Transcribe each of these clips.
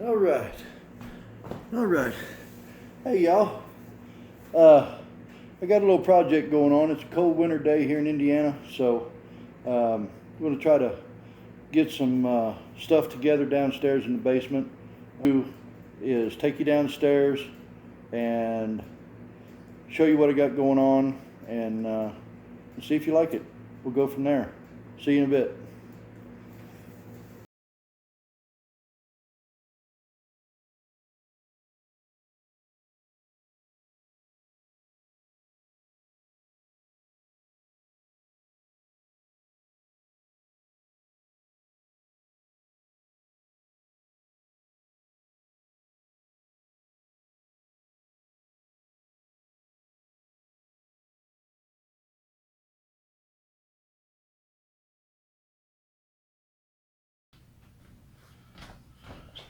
All right. All right. Hey, y'all. I got a little project going on. It's a cold winter day here in Indiana, so I'm going to try to get some stuff together downstairs in the basement. What I'll do is take you downstairs and show you what I got going on and see if you like it. We'll go from there. See you in a bit.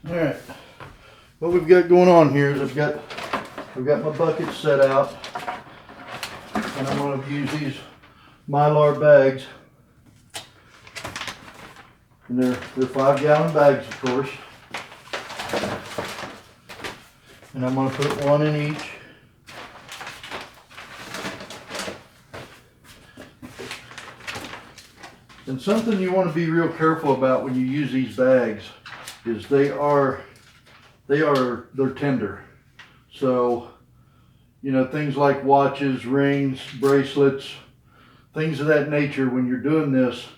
All right. What we've got going on here is I've got my bucket set out, and I'm going to use these Mylar bags, and they're 5-gallon bags, of course. And I'm going to put one in each. And something you want to be real careful about when you use these bags is they're tender. So, you know, things like watches, rings, bracelets, things of that nature, when you're doing this,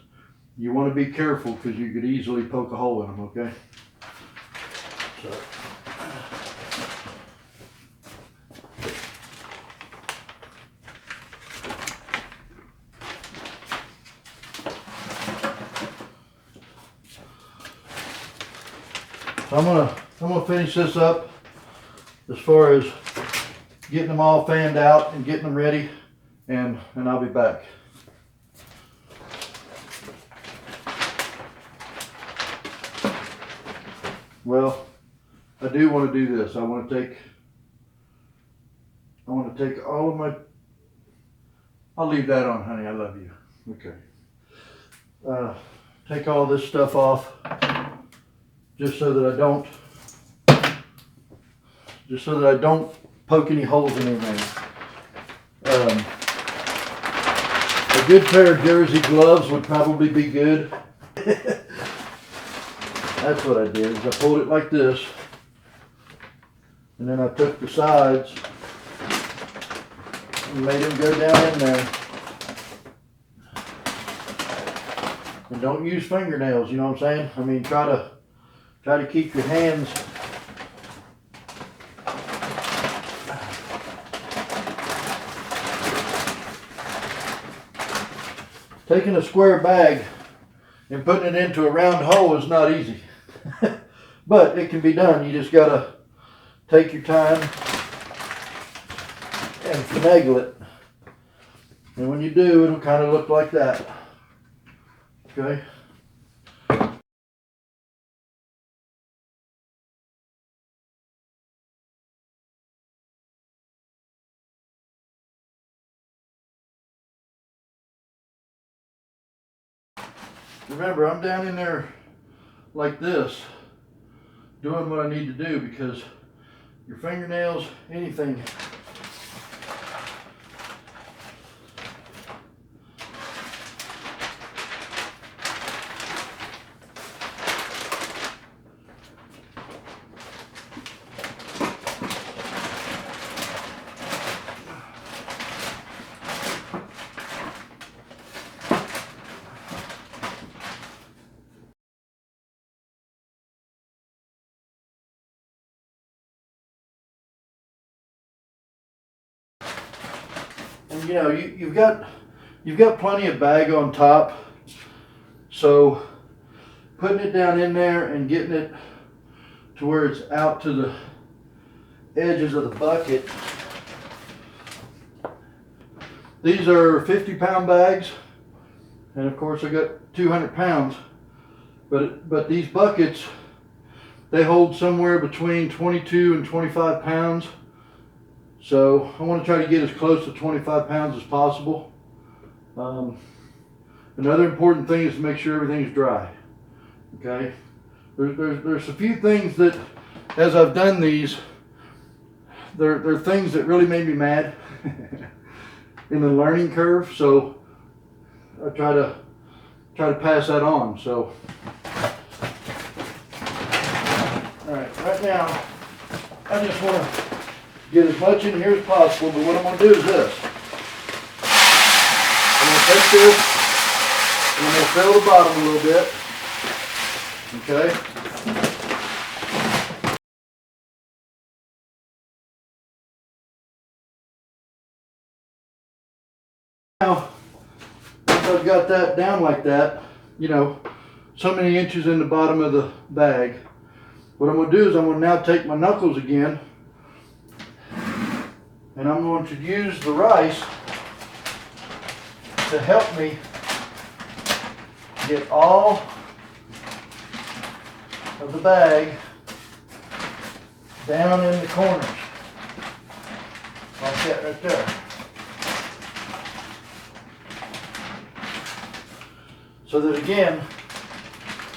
you want to be careful because you could easily poke a hole in them, okay? So I'm gonna finish this up as far as getting them all fanned out and getting them ready, and I'll be back. Well, I do want to do this. I want to take all of my. I'll leave that on, honey. I love you. Okay. Take all this stuff off, just so that I don't poke any holes in anything. A good pair of jersey gloves would probably be good. That's what I did, is I pulled it like this, and then I took the sides and made them go down in there. And don't use fingernails, you know what I'm saying? I mean, try to keep your hands taking a square bag and putting it into a round hole is not easy. But it can be done. You just gotta take your time and finagle it. And when you do, it'll kind of look like that. Okay? Remember, I'm down in there like this, doing what I need to do, because your fingernails, anything, and you know, you've got plenty of bag on top, so putting it down in there and getting it to where it's out to the edges of the bucket. These are 50-pound bags, and of course I got 200 pounds, but these buckets, they hold somewhere between 22 and 25 pounds. So I want to try to get as close to 25 pounds as possible. Another important thing is to make sure everything is dry. Okay, there's a few things that as I've done these, they're things that really made me mad in the learning curve. So I try to pass that on. So, all right now, I just want to get as much in here as possible. But what I'm going to do is this. I'm going to take this and I'm going to fill the bottom a little bit. Okay. Now, once I've got that down like that, you know, so many inches in the bottom of the bag, what I'm going to do is I'm going to now take my knuckles again and I'm going to use the rice to help me get all of the bag down in the corners, like that right there. So that again,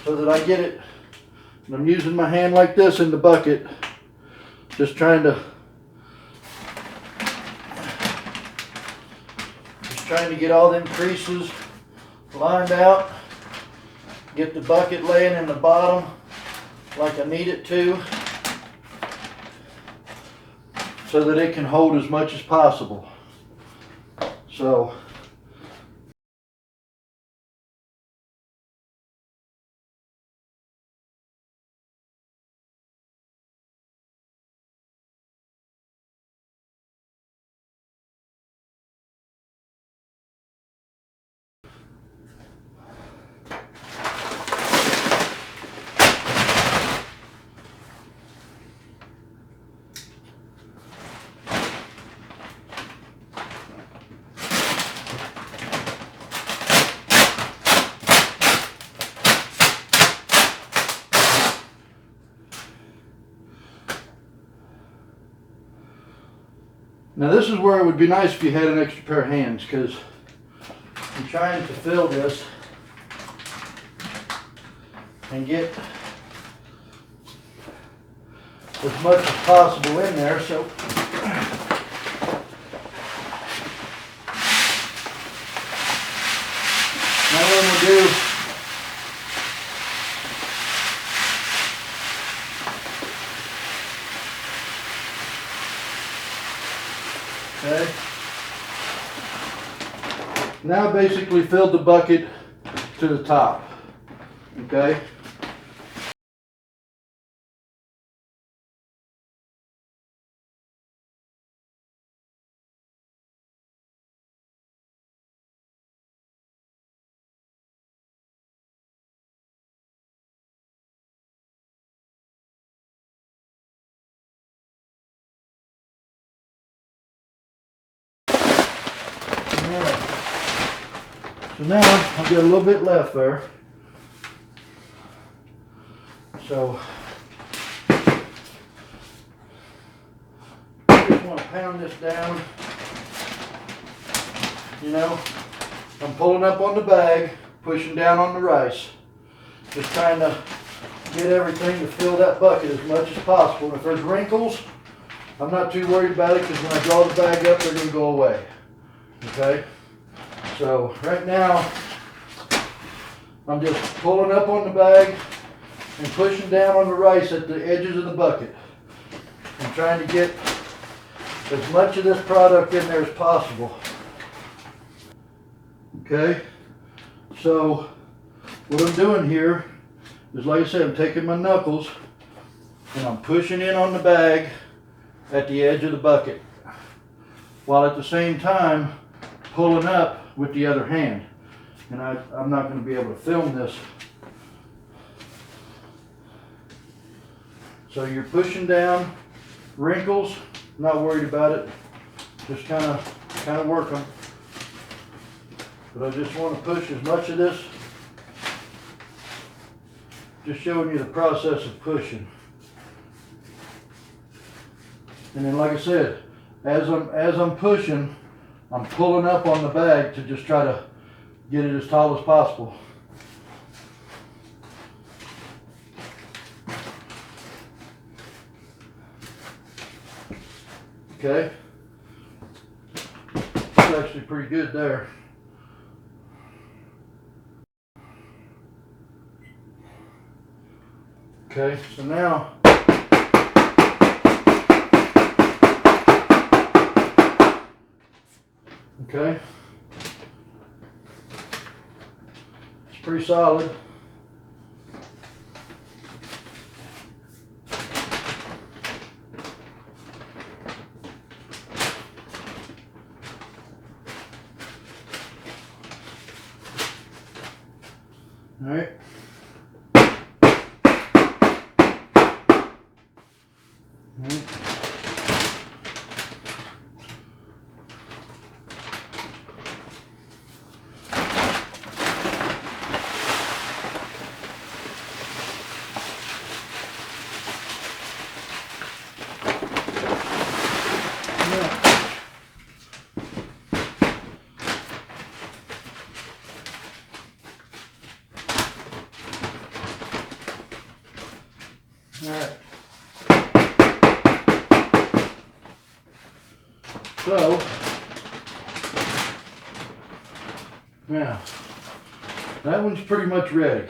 so that I get it, and I'm using my hand like this in the bucket, just trying to get all them creases lined out, get the bucket laying in the bottom like I need it to, so that it can hold as much as possible. So now this is where it would be nice if you had an extra pair of hands, because I'm trying to fill this and get as much as possible in there. So now what I'm going to do, okay, now basically filled the bucket to the top, okay. Alright, so now I've got a little bit left there. So I just want to pound this down. You know, I'm pulling up on the bag, pushing down on the rice, just trying to get everything to fill that bucket as much as possible. And if there's wrinkles, I'm not too worried about it, because when I draw the bag up, they're going to go away. Okay, so right now I'm just pulling up on the bag and pushing down on the rice at the edges of the bucket. I'm trying to get as much of this product in there as possible. Okay, so what I'm doing here is, like I said, I'm taking my knuckles and I'm pushing in on the bag at the edge of the bucket, while at the same time pulling up with the other hand. And I'm not going to be able to film this. So you're pushing down, wrinkles, not worried about it, just kind of work them. But I just want to push as much of this, just showing you the process of pushing. And then, like I said, as I'm pushing, I'm pulling up on the bag to just try to get it as tall as possible. Okay, it's actually pretty good there. Okay, so now okay, it's pretty solid. All right. Alright. So, now, that one's pretty much ready.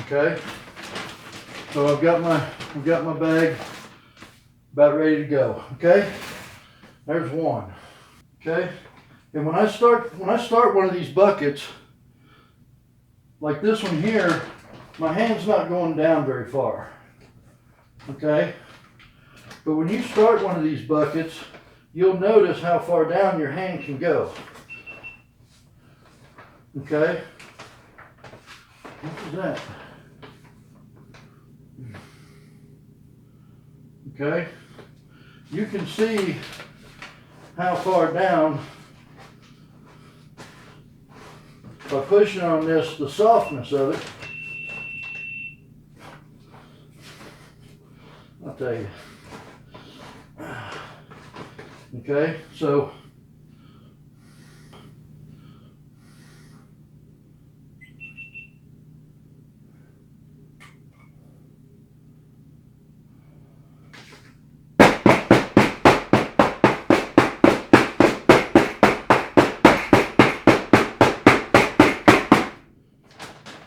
Okay? So I've got my bag about ready to go. Okay? There's one. Okay? And when I start one of these buckets, like this one here, my hand's not going down very far. Okay? But when you start one of these buckets, you'll notice how far down your hand can go. Okay? What is that? Okay? You can see how far down by pushing on this, the softness of it. I'll tell you. Okay, so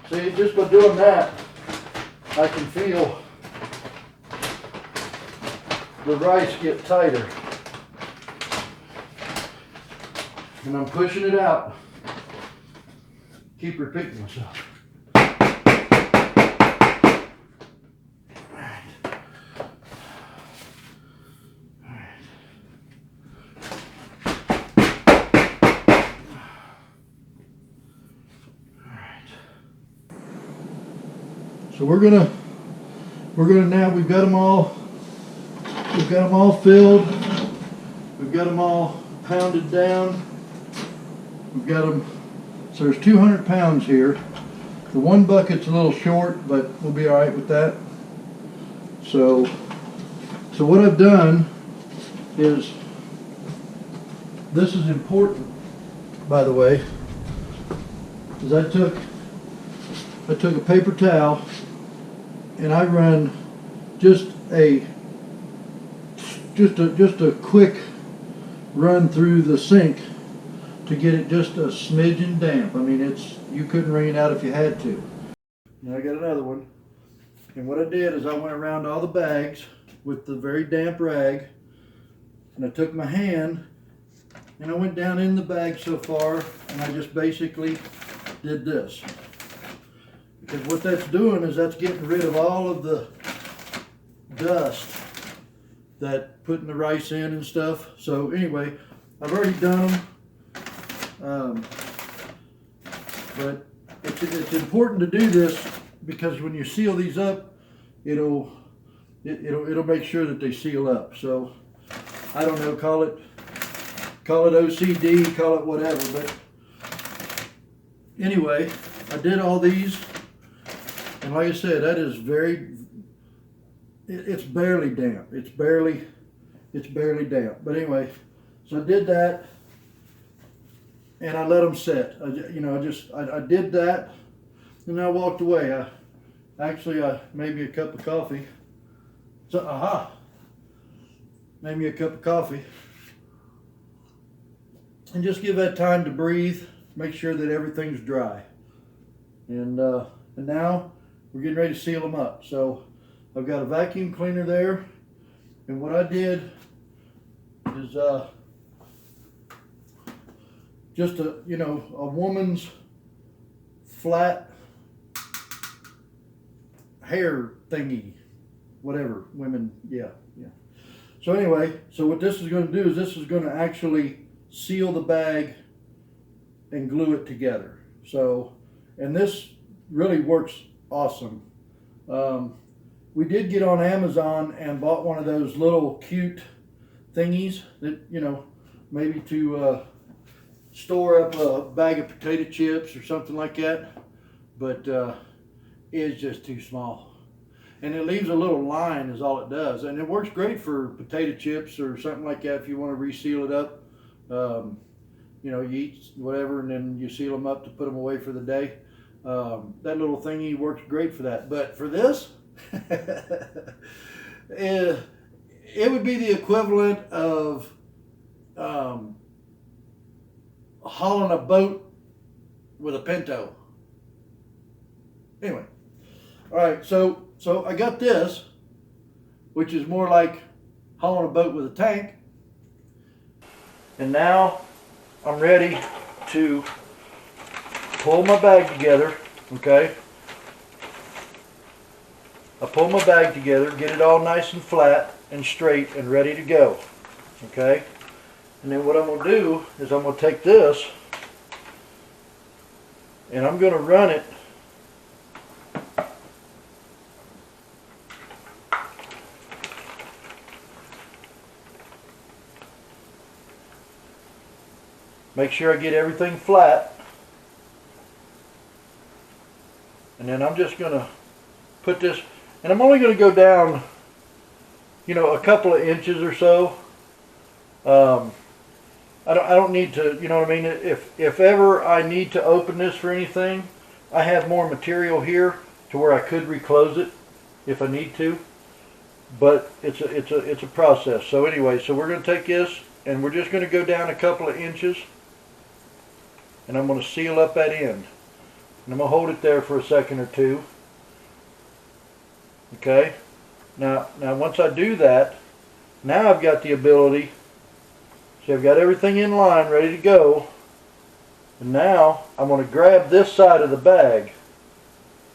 see, just by doing that, I can feel the rice get tighter. And I'm pushing it out. Keep repeating myself. So we're gonna now, we've got them all filled. We've got them all pounded down. We've got them, so there's 200 pounds here. The one bucket's a little short, but we'll be all right with that. So what I've done is, this is important, by the way, is I took a paper towel and I run just a quick run through the sink to get it just a smidgen damp. I mean, you couldn't wring it out if you had to. Now I got another one. And what I did is I went around all the bags with the very damp rag, and I took my hand and I went down in the bag so far, and I just basically did this. Because what that's doing is that's getting rid of all of the dust that putting the rice in and stuff. So anyway, I've already done them. But it's important to do this, because when you seal these up, it'll make sure that they seal up. So I don't know, call it OCD, call it whatever, but anyway, I did all these, and like I said, that is it's barely damp. It's barely damp. But anyway, so I did that, and I let them set. I did that, and I walked away. I made me a cup of coffee. So, Make me a cup of coffee. And just give that time to breathe. Make sure that everything's dry. And now we're getting ready to seal them up. So I've got a vacuum cleaner there. And what I did is just a woman's flat hair thingy, whatever, women, yeah. So anyway, so what this is going to do is this is going to actually seal the bag and glue it together. So, and this really works awesome. We did get on Amazon and bought one of those little cute thingies that, maybe to store up a bag of potato chips or something like that, but it's just too small. And it leaves a little line is all it does. And it works great for potato chips or something like that if you want to reseal it up. You eat whatever and then you seal them up to put them away for the day. That little thingy works great for that. But for this, it would be the equivalent of hauling a boat with a Pinto. Anyway, all right, so I got this, which is more like hauling a boat with a tank. And now I'm ready to pull my bag together, okay? I pull my bag together, get it all nice and flat and straight and ready to go, okay? And then what I'm going to do is I'm going to take this and I'm going to run it make sure I get everything flat, and then I'm just going to put this, and I'm only going to go down, a couple of inches or so. I don't need to, if ever I need to open this for anything, I have more material here to where I could reclose it if I need to, but it's a process. So anyway, so we're going to take this and we're just going to go down a couple of inches. And I'm going to seal up that end. And I'm going to hold it there for a second or two. Okay? Now once I do that, now I've got the ability, see I've got everything in line, ready to go. And now I'm going to grab this side of the bag.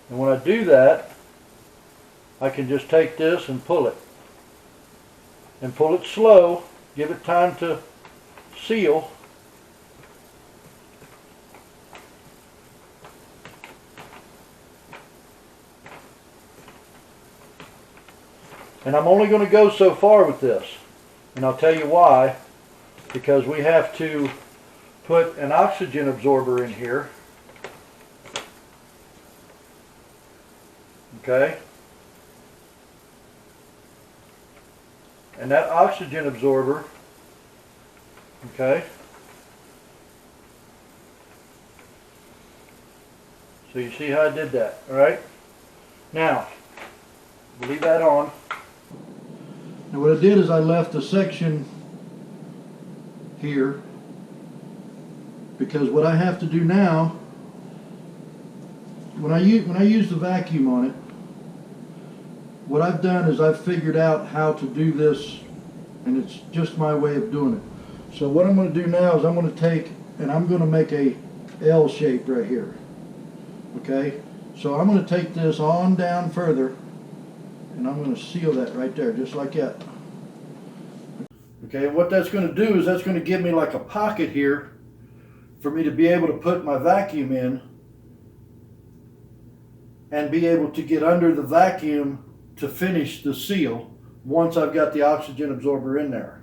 And when I do that, I can just take this and pull it. And pull it slow, give it time to seal. And I'm only going to go so far with this. And I'll tell you why. Because we have to put an oxygen absorber in here. Okay? And that oxygen absorber, okay? So you see how I did that, all right? Now, we'll leave that on. Now what I did is I left a section here because what I have to do now, when I use the vacuum on it, what I've done is I've figured out how to do this, and it's just my way of doing it. So what I'm going to do now is I'm going to take and I'm going to make a L shape right here. Okay, so I'm going to take this on down further and I'm going to seal that right there, just like that. Okay, what that's going to do is that's going to give me like a pocket here for me to be able to put my vacuum in and be able to get under the vacuum to finish the seal once I've got the oxygen absorber in there.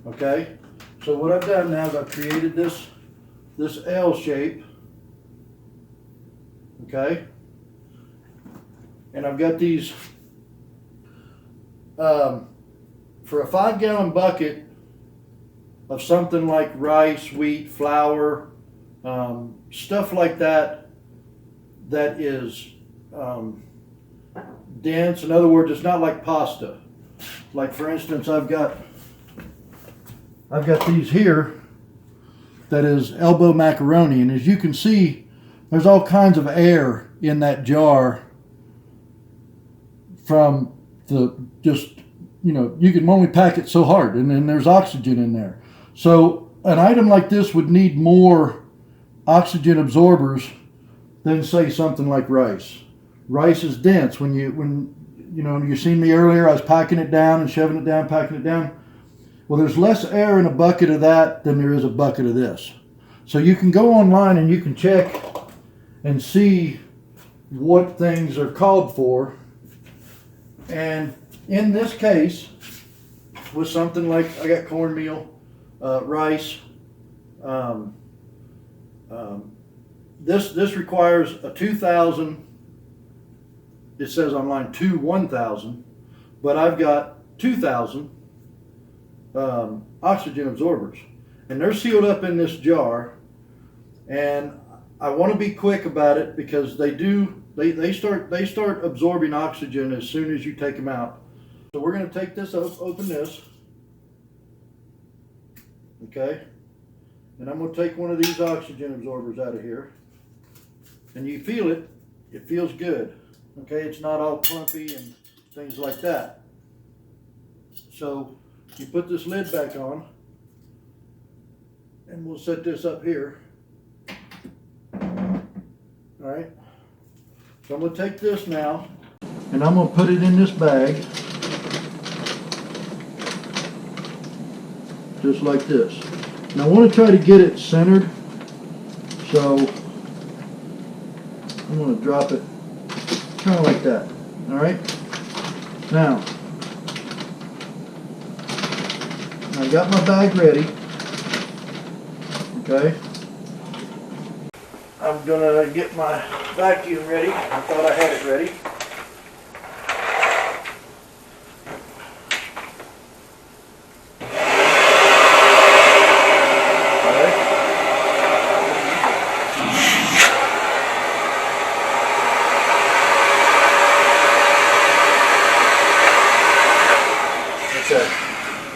Okay, so what I've done now is I've created this L shape. Okay, and I've got these for a 5-gallon bucket of something like rice, wheat, flour, stuff like that that is dense. In other words, it's not like pasta. Like for instance, I've got I've got these here that is elbow macaroni, and as you can see, there's all kinds of air in that jar from the you can only pack it so hard, and then there's oxygen in there. So an item like this would need more oxygen absorbers than, say, something like rice. Rice is dense. When you seen me earlier, I was packing it down and shoving it down, packing it down. Well, there's less air in a bucket of that than there is a bucket of this. So you can go online and you can check and see what things are called for. And in this case, with something like, I got cornmeal, rice, this requires a 2,000. It says on line 2, 1,000, but I've got 2,000 oxygen absorbers, and they're sealed up in this jar. And I want to be quick about it because they start absorbing oxygen as soon as you take them out. So we're going to take this, open this, okay, and I'm going to take one of these oxygen absorbers out of here, and you feel it. It feels good. Okay, it's not all clumpy and things like that. So you put this lid back on, and we'll set this up here. All right, so I'm going to take this now, and I'm going to put it in this bag, just like this. And I want to try to get it centered, so I'm going to drop it kind of like that. All right, now I got my bag ready. Okay, I'm gonna get my vacuum ready. I thought I had it ready.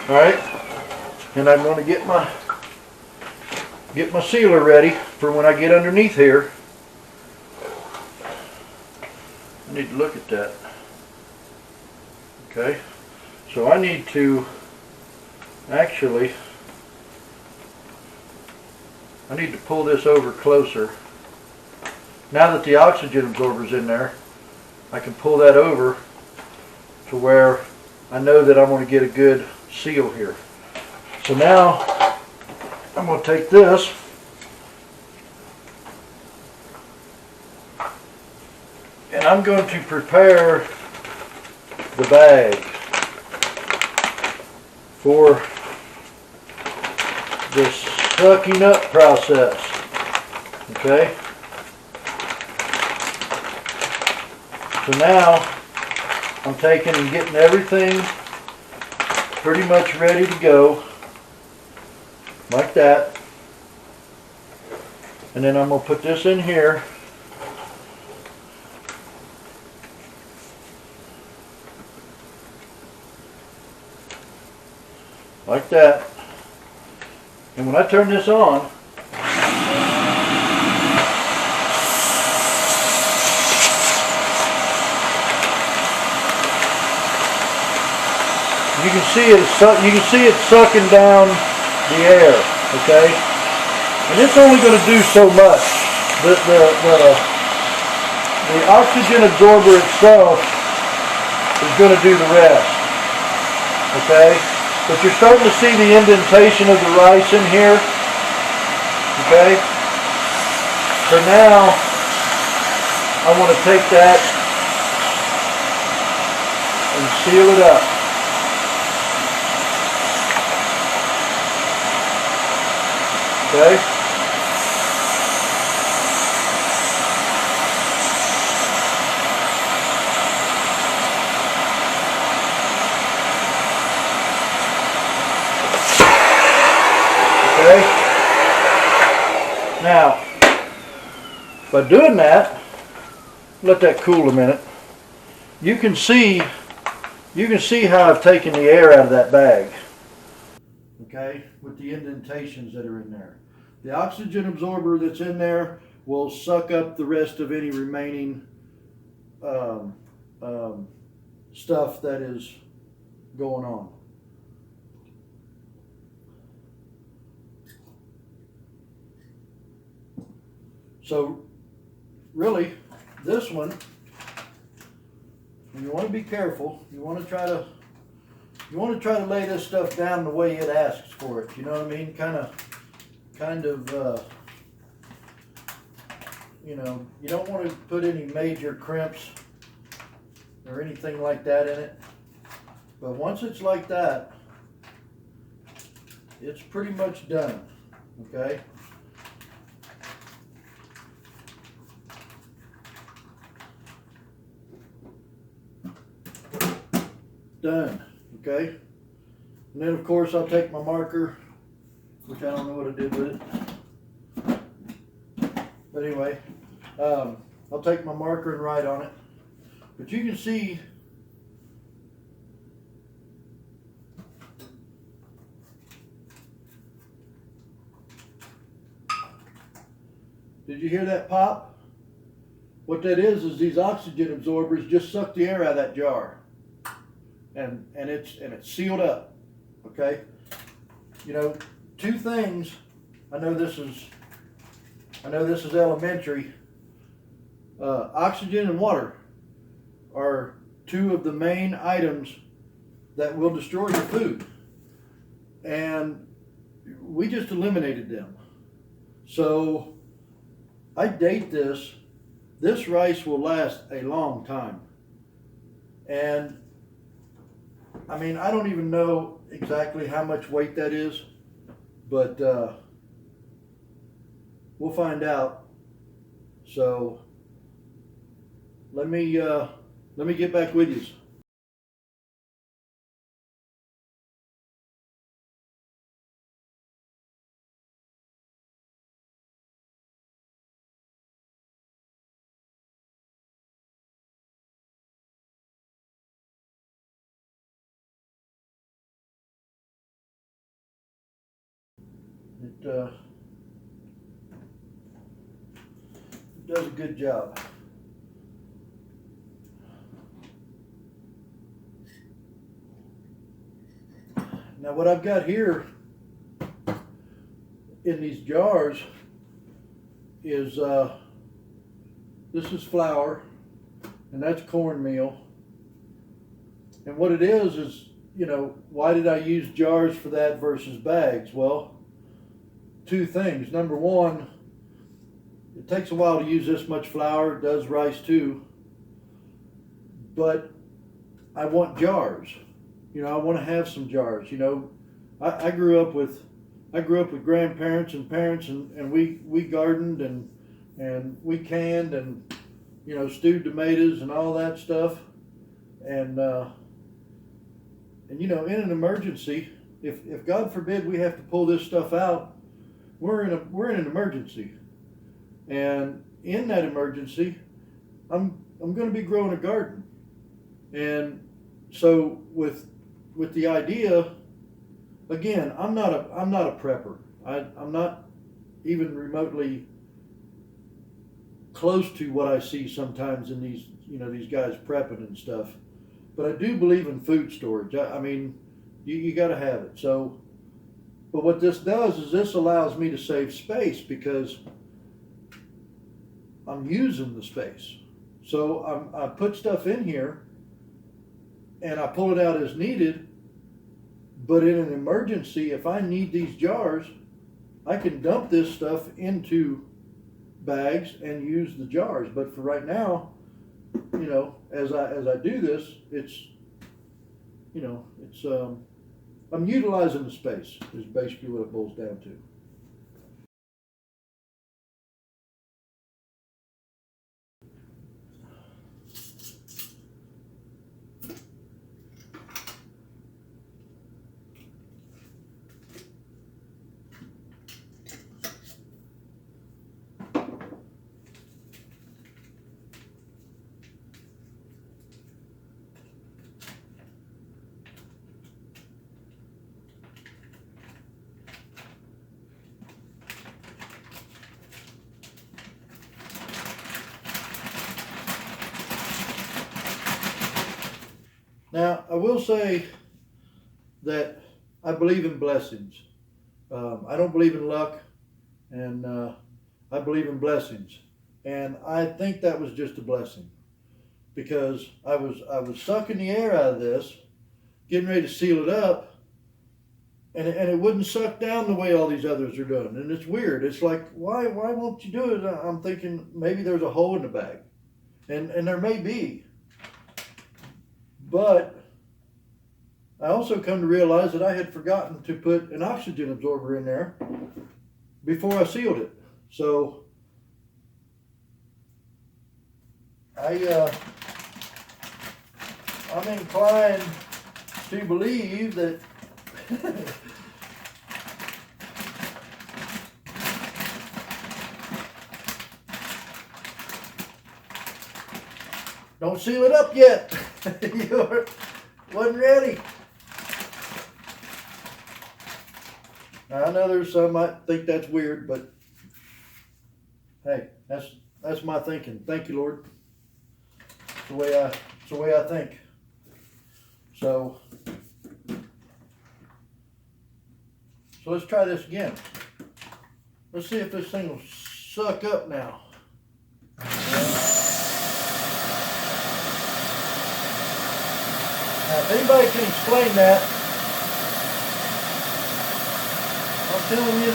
All right, and I'm going to get my sealer ready for when I get underneath here. I need to look at that. Okay, so I need to pull this over closer. Now that the oxygen absorber's in there, I can pull that over to where I know that I'm going to get a good seal here. So now I'm going to take this and I'm going to prepare the bag for this sucking up process. Okay, so now I'm taking and getting everything pretty much ready to go, like that. And then I'm going to put this in here. Like that. And when I turn this on, you can see it sucking down the air, okay? And it's only going to do so much. The oxygen absorber itself is going to do the rest, okay? But you're starting to see the indentation of the rice in here, okay? For now, I want to take that and seal it up. Okay. Okay. Now, by doing that, let that cool a minute. You can see how I've taken the air out of that bag. okay, with the indentations that are in there. The oxygen absorber that's in there will suck up the rest of any remaining stuff that is going on. So really, this one, you want to be careful. You want to try to lay this stuff down the way it asks for it. You know what I mean? Kind of, you know, you don't want to put any major crimps or anything like that in it. But once it's like that, it's pretty much done, okay? Done, okay? And then of course I'll take my marker, which I don't know what I did with it. But anyway, I'll take my marker and write on it. But you can see did you hear that pop? What that is these oxygen absorbers just suck the air out of that jar. And it's sealed up. Okay? You know, two things. I know this is elementary. Oxygen and water are two of the main items that will destroy your food. And we just eliminated them. So I date this. This rice will last a long time. And I mean, I don't even know exactly how much weight that is, but we'll find out. So let me get back with you. It does a good job. Now what I've got here in these jars is this is flour and that's cornmeal. And what it is, you know, why did I use jars for that versus bags? Well, two things. Number one, it takes a while to use this much flour. It does rice too. But I want jars. You know, I want to have some jars. You know, I grew up with grandparents and parents, and we gardened and we canned and, you know, stewed tomatoes and all that stuff. And you know, in an emergency, if God forbid we have to pull this stuff out, we're in an emergency. And in that emergency, I'm going to be growing a garden. And so with the idea, again, I'm not a prepper. I'm not even remotely close to what I see sometimes in these, you know, these guys prepping and stuff. But I do believe in food storage. I mean, you got to have it. So, but what this does is this allows me to save space because I'm using the space. So I put stuff in here and I pull it out as needed. But in an emergency, if I need these jars, I can dump this stuff into bags and use the jars. But for right now, you know, as I do this, it's, you know, it's I'm utilizing the space is basically what it boils down to. Now, I will say that I believe in blessings. I don't believe in luck, and I believe in blessings. And I think that was just a blessing, because I was sucking the air out of this, getting ready to seal it up, and it wouldn't suck down the way all these others are doing. And it's weird. It's like, why won't you do it? I'm thinking maybe there's a hole in the bag, and there may be. But I also come to realize that I had forgotten to put an oxygen absorber in there before I sealed it. So I'm inclined to believe that don't seal it up yet. You wasn't ready. Now, I know there's some might think that's weird, but hey, that's my thinking. Thank you, Lord. It's the way I think. So let's try this again. Let's see if this thing will suck up now. Now, if anybody can explain that, I'm telling you,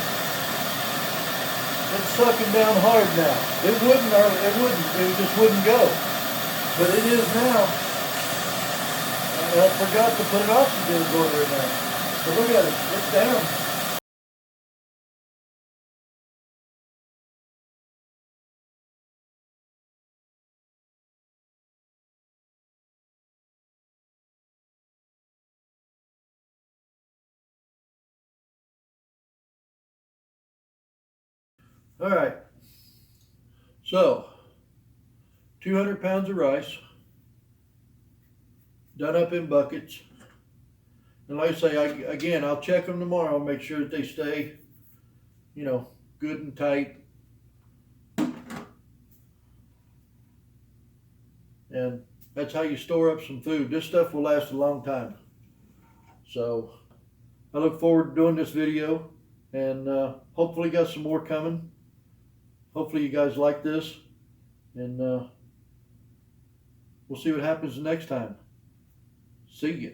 it's sucking down hard now. It just wouldn't go. But it is now. I forgot to put an oxygen absorber in there. But look at it, it's down. All right, so 200 pounds of rice, done up in buckets. And like I say, again, I'll check them tomorrow, make sure that they stay, good and tight. And that's how you store up some food. This stuff will last a long time. So I look forward to doing this video, and hopefully got some more coming. Hopefully you guys like this, and we'll see what happens the next time. See ya.